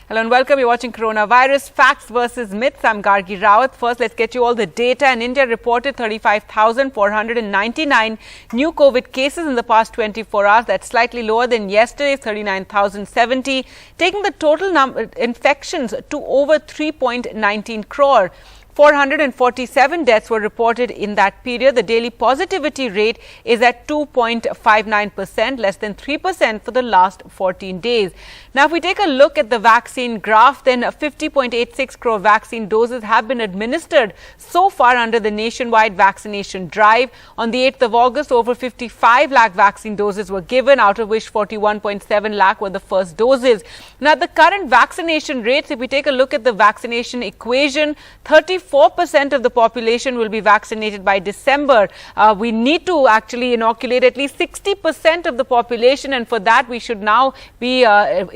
Hello and welcome. You're watching Coronavirus Facts versus Myths. I'm Gargi Rawat. First, let's get you all the data. In India reported 35,499 new COVID cases in the past 24 hours. That's slightly lower than yesterday's 39,070, taking the total infections to over 3.19 crore. 447 deaths were reported in that period. The daily positivity rate is at 2.59%, less than 3% for the last 14 days. Now, if we take a look at the vaccine graph, then 50.86 crore vaccine doses have been administered so far under the nationwide vaccination drive. On the 8th of August, over 55 lakh vaccine doses were given, out of which 41.7 lakh were the first doses. Now, the current vaccination rates, if we take a look at the vaccination equation, 34% of the population will be vaccinated by December. We need to actually inoculate at least 60% of the population, and for that we should now be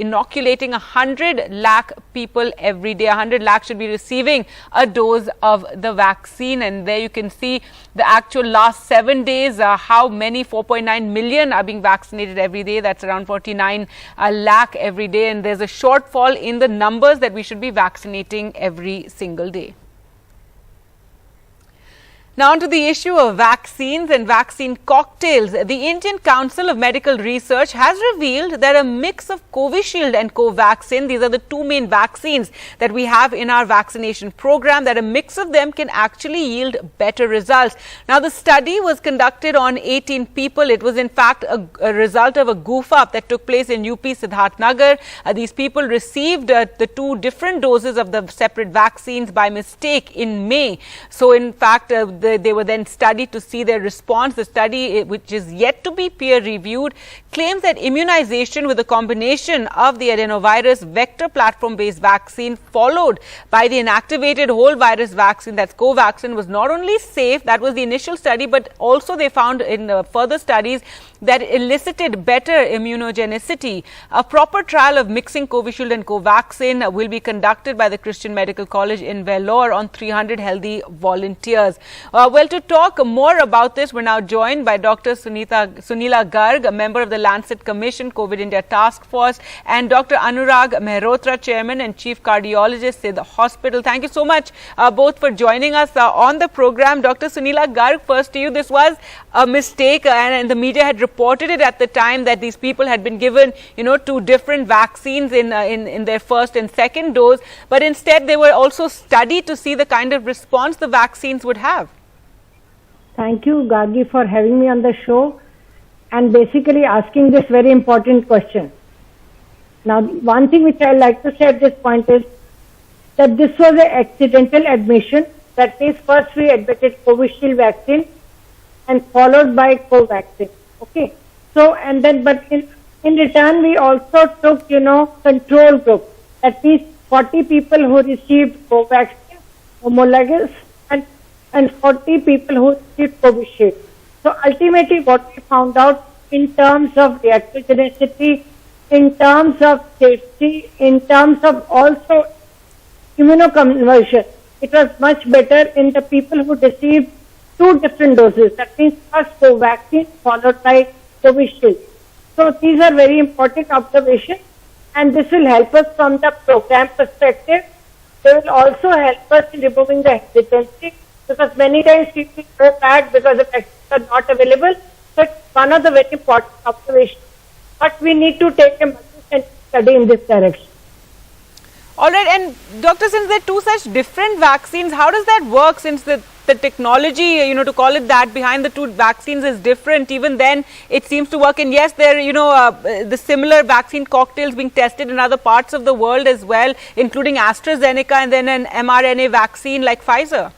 inoculating 100 lakh people every day. 100 lakh should be receiving a dose of the vaccine, and there you can see the actual last 7 days, how many 4.9 million are being vaccinated every day. That's around 49 lakh every day, and there's a shortfall in the numbers that we should be vaccinating every single day. Now, on to the issue of vaccines and vaccine cocktails. The Indian Council of Medical Research has revealed that a mix of Covishield and Covaxin, these are the two main vaccines that we have in our vaccination program, that a mix of them can actually yield better results. Now, the study was conducted on 18 people. It was in fact a result of a goof-up that took place in UP Siddharth Nagar. These people received the two different doses of the separate vaccines by mistake in May. So, in fact, they were then studied to see their response. The study, which is yet to be peer-reviewed, claims that immunization with a combination of the adenovirus vector platform-based vaccine followed by the inactivated whole virus vaccine, that's Covaxin, was not only safe, that was the initial study, but also they found in further studies that elicited better immunogenicity. A proper trial of mixing Covishield and Covaxin will be conducted by the Christian Medical College in Vellore on 300 healthy volunteers. Well, to talk more about this, we're now joined by Dr. Sunila Garg, a member of the Lancet Commission COVID India Task Force, and Dr. Anurag Mehrotra, Chairman and Chief Cardiologist at the hospital. Thank you so much both for joining us on the program. Dr. Sunila Garg, first to you, this was a mistake, and the media had reported it at the time that these people had been given, two different vaccines in their first and second dose, but instead they were also studied to see the kind of response the vaccines would have. Thank you, Gargi, for having me on the show and basically asking this very important question. Now, one thing which I like to say at this point is that this was an accidental admission. That means first we admitted Covishield vaccine and followed by Covaxin. Okay. So, and then, but in return, we also took, control group. That means 40 people who received Covaxin, homologous, and 40 people who received Covishield. So ultimately what we found out in terms of reactogenicity, in terms of safety, in terms of also immunoconversion, it was much better in the people who received two different doses. That means first Covaxin followed by Covishield. So these are very important observations, and this will help us from the program perspective. They will also help us in removing the hesitancy, because many times people go back because the vaccines are not available. So it's one of the very important observations. But we need to take a multi-center study in this direction. All right, and Doctor, since there are two such different vaccines, how does that work, since the technology, to call it that, behind the two vaccines is different? Even then, it seems to work. And yes, there are, the similar vaccine cocktails being tested in other parts of the world as well, including AstraZeneca and then an mRNA vaccine like Pfizer.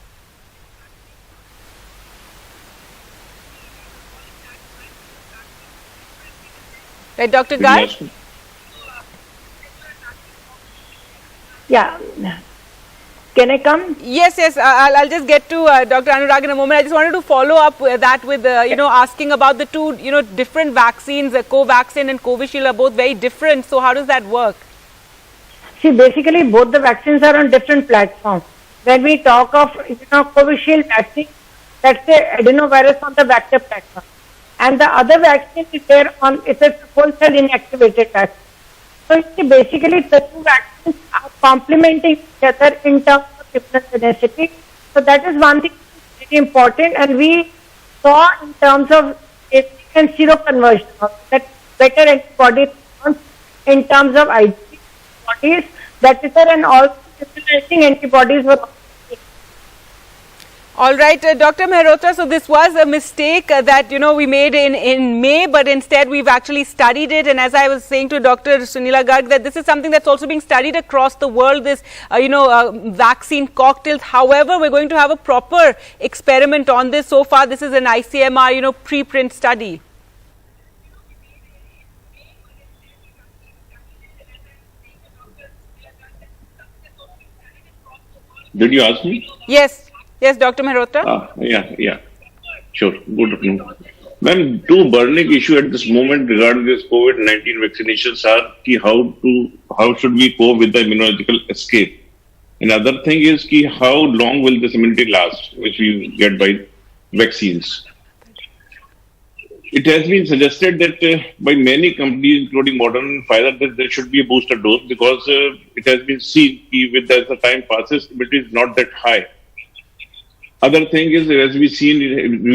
Right, Dr. Garg? Yeah. Can I come? Yes. I'll just get to Dr. Anurag in a moment. I just wanted to follow up with that with, asking about the two, different vaccines. Covaxin and Covishield are both very different. So how does that work? See, basically both the vaccines are on different platforms. When we talk of, Covishield vaccine, that's the adenovirus on the vector platform. And the other vaccine is there on, it's a whole cell inactivated vaccine. So basically the two vaccines complementing each other in terms of immunogenicity. So that is one thing very important, and we saw in terms of safety and seroconversion that better antibody response in terms of IgG antibodies, that is there, and also neutralizing antibodies were. All right, Dr. Mehrotra, so this was a mistake that, we made in May, but instead we've actually studied it. And as I was saying to Dr. Sunila Garg, that this is something that's also being studied across the world, this, vaccine cocktails. However, we're going to have a proper experiment on this. So far, this is an ICMR, preprint study. Did you ask me? Yes. Yes, Dr. Mehrotra. Yeah, sure. Good afternoon. Ma'am, two burning issues at this moment regarding this COVID-19 vaccinations are how should we cope with the immunological escape? Another thing is how long will this immunity last, which we get by vaccines. It has been suggested that by many companies, including Moderna and Pfizer, that there should be a booster dose because it has been seen as the time passes, immunity is not that high. Other thing is, as we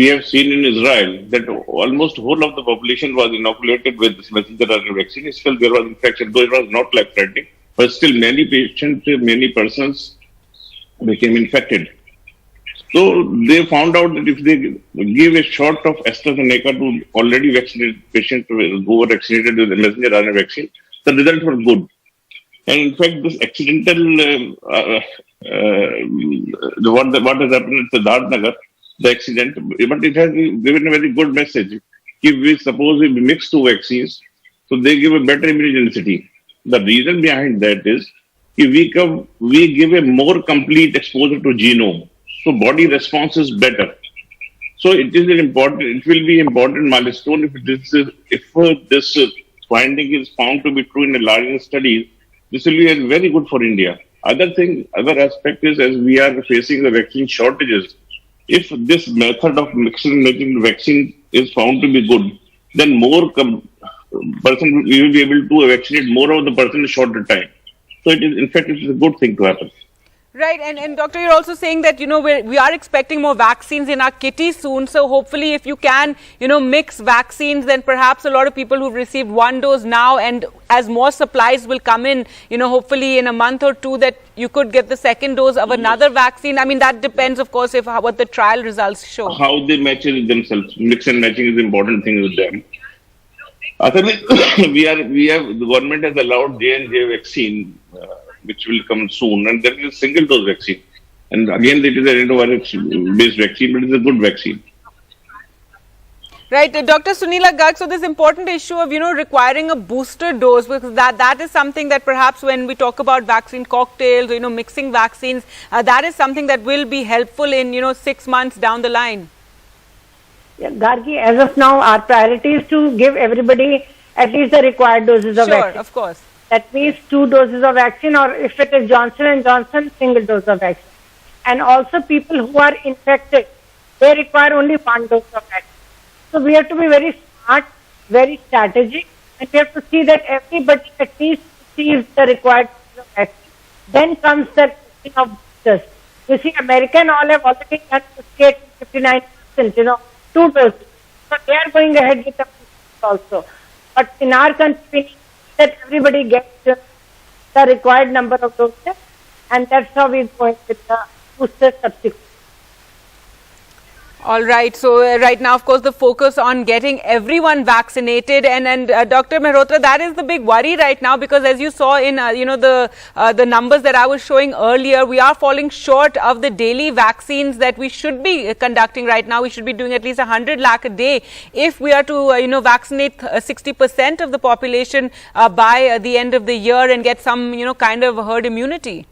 have seen in Israel, that almost whole of the population was inoculated with this messenger RNA vaccine. Still, there was infection, though it was not life-threatening, but still many persons became infected. So they found out that if they give a shot of AstraZeneca to already vaccinated patients who were vaccinated with the messenger RNA vaccine, the results were good. And in fact, this accidental, what has happened at Siddharth Nagar, the accident, but it has given a very good message. If we mix two vaccines, so they give a better immunogenicity. The reason behind that is, if we give a more complete exposure to genome, so body response is better. So it will be important milestone if this finding is found to be true in a larger studies. This will be very good for India. Other aspect is, as we are facing the vaccine shortages, if this method of making the vaccine is found to be good, then we will be able to vaccinate more of the person in a shorter time. So it is a good thing to happen. Right, and Doctor, you're also saying that, we are expecting more vaccines in our kitty soon. So hopefully if you can, mix vaccines, then perhaps a lot of people who've received one dose now, and as more supplies will come in, hopefully in a month or two, that you could get the second dose of another vaccine. I mean, that depends, of course, what the trial results show. How they match it themselves. Mix and matching is the important thing with them. Otherwise, the government has allowed J&J vaccine, which will come soon, and there is a single dose vaccine. And again, it is a rhinovirus-based vaccine, but it is a good vaccine. Right, Dr. Sunila Garg, so this important issue of, requiring a booster dose, because that is something that perhaps when we talk about vaccine cocktails, mixing vaccines, that is something that will be helpful in, 6 months down the line. Yeah, Gargi, as of now, our priority is to give everybody at least the required doses of vaccine. Sure, of course. That means 2 doses of vaccine, or if it is Johnson & Johnson, single dose of vaccine. And also people who are infected, they require only 1 dose of vaccine. So we have to be very smart, very strategic, and we have to see that everybody at least receives the required dose of vaccine. Then comes the testing of boosters. You see, American all have already done 58 to 59%, 2 doses. So they are going ahead with the boosters also. But in our country, we need that everybody gets the required number of doses, and that's how we're going with the booster subsequently. All right. So right now, of course, the focus on getting everyone vaccinated, and Dr. Mehrotra, that is the big worry right now, because as you saw in the numbers that I was showing earlier, we are falling short of the daily vaccines that we should be conducting right now. We should be doing at least 100 lakh a day if we are to vaccinate 60% of the population by the end of the year and get some kind of herd immunity.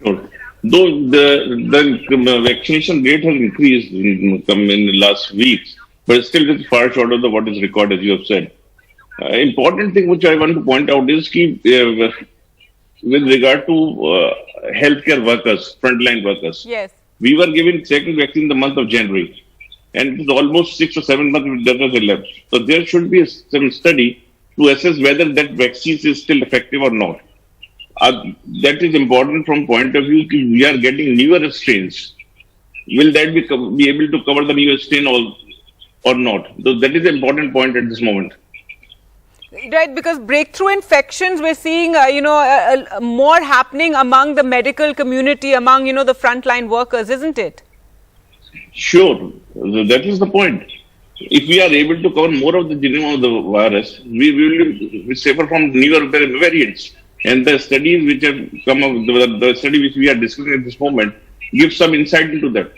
Sure. Though the vaccination rate has increased in the last weeks, but still it is far short of what is recorded, as you have said. Important thing which I want to point out is with regard to healthcare workers, frontline workers. Yes. We were given second vaccine in the month of January, and it is almost 6 or 7 months that was left. So there should be some study to assess whether that vaccine is still effective or not. that is important from point of view that we are getting newer strains. Will that be able to cover the newer strain or not? So that is the important point at this moment. Right, because breakthrough infections, we're seeing, more happening among the medical community, among, the frontline workers, isn't it? Sure, that is the point. If we are able to cover more of the genome of the virus, we will be safer from newer variants. And the studies which have come up, the study which we are discussing at this moment, gives some insight into that.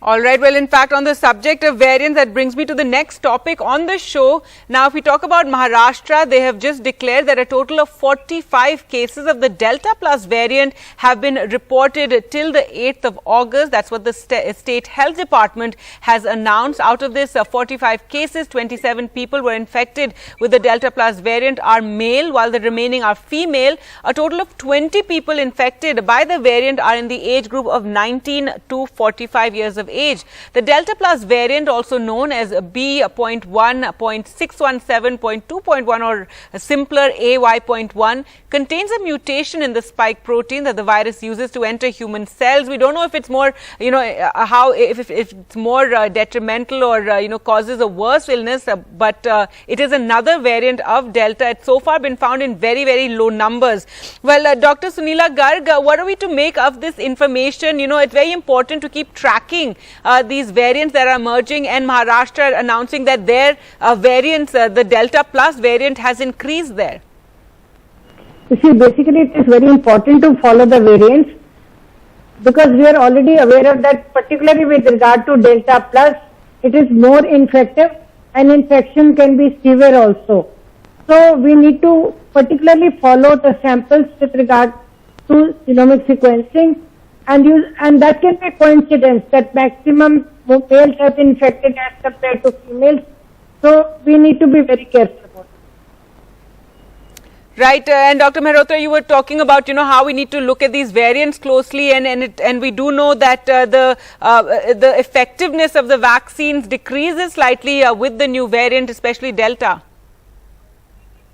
All right. Well, in fact, on the subject of variants, that brings me to the next topic on the show. Now, if we talk about Maharashtra, they have just declared that a total of 45 cases of the Delta Plus variant have been reported till the 8th of August. That's what the State Health Department has announced. Out of this 45 cases, 27 people were infected with the Delta Plus variant are male, while the remaining are female. A total of 20 people infected by the variant are in the age group of 19 to 45 years of age. The Delta Plus variant, also known as B.1.617.2.1 or simpler AY.1, contains a mutation in the spike protein that the virus uses to enter human cells. We don't know if it's more, if it's more detrimental or, causes a worse illness, but it is another variant of Delta. It's so far been found in very, very low numbers. Well, Dr. Sunila Garg, what are we to make of this information? It's very important to keep tracking these variants that are emerging, and Maharashtra announcing that their variants, the Delta Plus variant, has increased there. You see, basically it is very important to follow the variants, because we are already aware of that, particularly with regard to Delta Plus, it is more infective and infection can be severe also. So we need to particularly follow the samples with regard to genomic sequencing. And that can be a coincidence that maximum males have been infected as compared to females. So we need to be very careful about it. Right, and Dr. Mehrotra, you were talking about how we need to look at these variants closely, and we do know that the effectiveness of the vaccines decreases slightly with the new variant, especially Delta.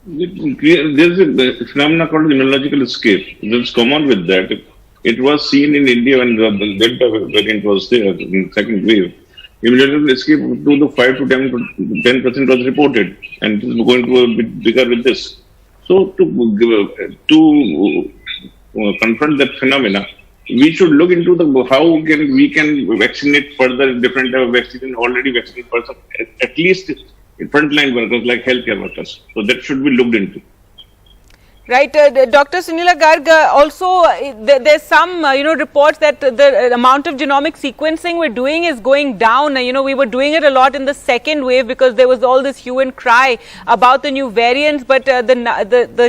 There is a phenomenon called immunological escape. That's common with that. It was seen in India when the Delta variant was there in the second wave. Immunological escape to the 5 to 10% was reported, and it is going to be a bit bigger with this. So to confront that phenomena, we should look into how we can vaccinate further different type of vaccine already vaccinated person, at least frontline workers like healthcare workers. So that should be looked into. Right, Dr. Sunila Garg, also there's some reports that the amount of genomic sequencing we're doing is going down. We were doing it a lot in the second wave because there was all this hue and cry about the new variants, but the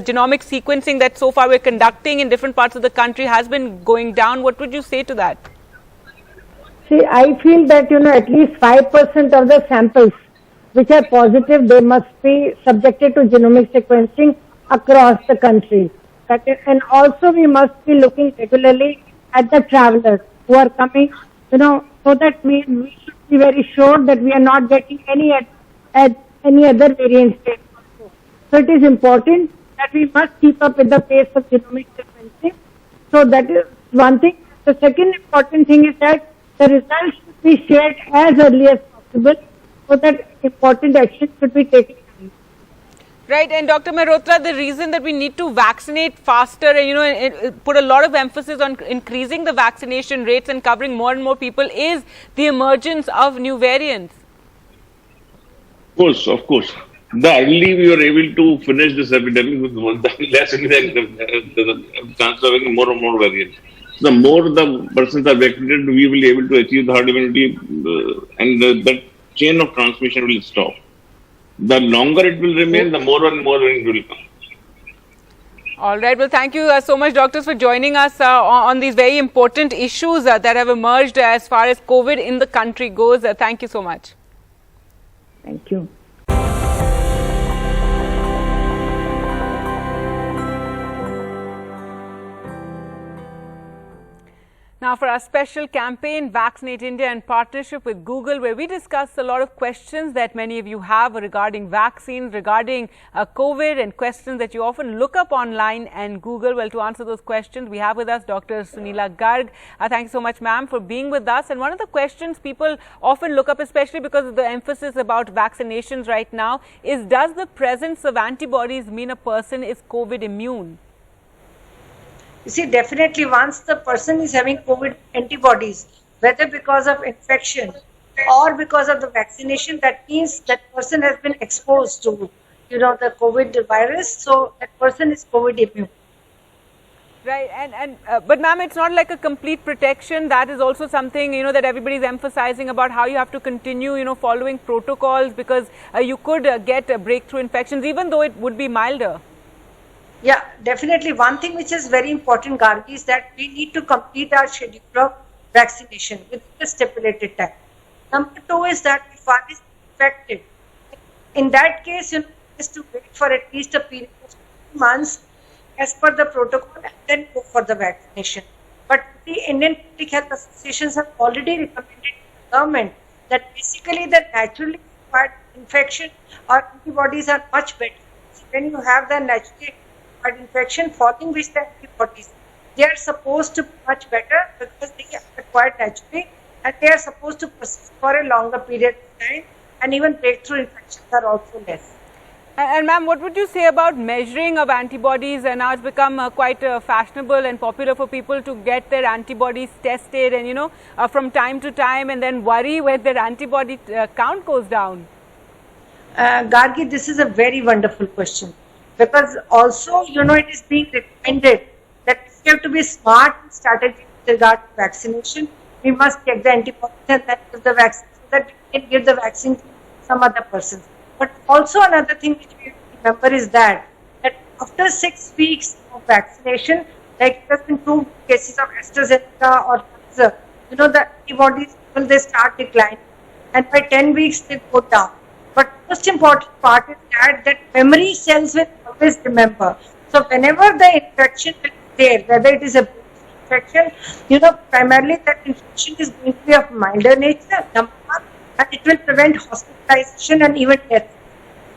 genomic sequencing that so far we're conducting in different parts of the country has been going down. What would you say to that? See, I feel that at least 5% of the samples which are positive, they must be subjected to genomic sequencing across the country. And also we must be looking regularly at the travelers who are coming, so that we should be very sure that we are not getting any other variants. So it is important that we must keep up with the pace of genomic sequencing. So that is one thing. The second important thing is that the results should be shared as early as possible, so that important action should be taken. Right, and Dr. Mehrotra, the reason that we need to vaccinate faster and put a lot of emphasis on increasing the vaccination rates and covering more and more people is the emergence of new variants. Of course. The early we were able to finish this epidemic, the less the chance of having more and more variants. The more the persons are vaccinated, we will be able to achieve the herd immunity, and that chain of transmission will stop. The longer it will remain, the more and more it will come. All right. Well, thank you so much, doctors, for joining us on these very important issues that have emerged as far as COVID in the country goes. Thank you so much. Thank you. Now for our special campaign, Vaccinate India, in partnership with Google, where we discuss a lot of questions that many of you have regarding vaccines, regarding COVID, and questions that you often look up online and Google. Well, to answer those questions, we have with us Dr. Sunila Garg. Thank you so much, ma'am, for being with us. And one of the questions people often look up, especially because of the emphasis about vaccinations right now, is does the presence of antibodies mean a person is COVID immune? You see, definitely once the person is having COVID antibodies, whether because of infection or because of the vaccination, that means that person has been exposed to, the COVID virus. So that person is COVID immune. Right, but ma'am, it's not like a complete protection. That is also something, that everybody is emphasizing about how you have to continue, following protocols, because you could get breakthrough infections, even though it would be milder. Yeah, definitely. One thing which is very important, Gargi, is that we need to complete our schedule of vaccination within the stipulated time. Number two is that if one is infected, in that case, is to wait for at least a period of 2 months as per the protocol and then go for the vaccination. But the Indian Public Health Associations have already recommended to the government that basically the naturally acquired infection or antibodies are much better. So when you have the naturally infection following which the antibodies, they are supposed to be much better because they are acquired naturally and they are supposed to persist for a longer period of time, and even breakthrough infections are also less. And ma'am, what would you say about measuring of antibodies? And now it's become quite fashionable and popular for people to get their antibodies tested and from time to time, and then worry when their antibody count goes down. Gargi, this is a very wonderful question. Because also, it is being recommended that if you have to be smart and strategic with regard to vaccination, we must take the antibodies and then give the vaccine so that we can give the vaccine to some other person. But also another thing which we have to remember is that after 6 weeks of vaccination, like there have been 2 cases of AstraZeneca or Pfizer, the antibodies, they start declining, and by 10 weeks they go down. But most important part is that memory cells will always remember. So whenever the infection is there, whether it is a infection, primarily that infection is going to be of milder nature, number one, and it will prevent hospitalization and even death.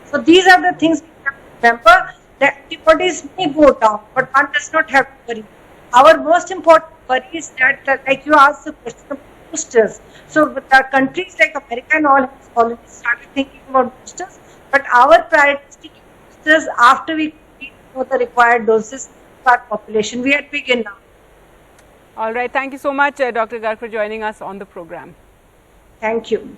So these are the things we have to remember. The antibodies may go down, but one does not have to worry. Our most important worry is that, like you asked the question of boosters. So the countries like America and all have already started thinking about boosters, but our priority is to give boosters after we complete the required doses for our population. We are begin now. All right. Thank you so much, Dr. Garg, for joining us on the program. Thank you.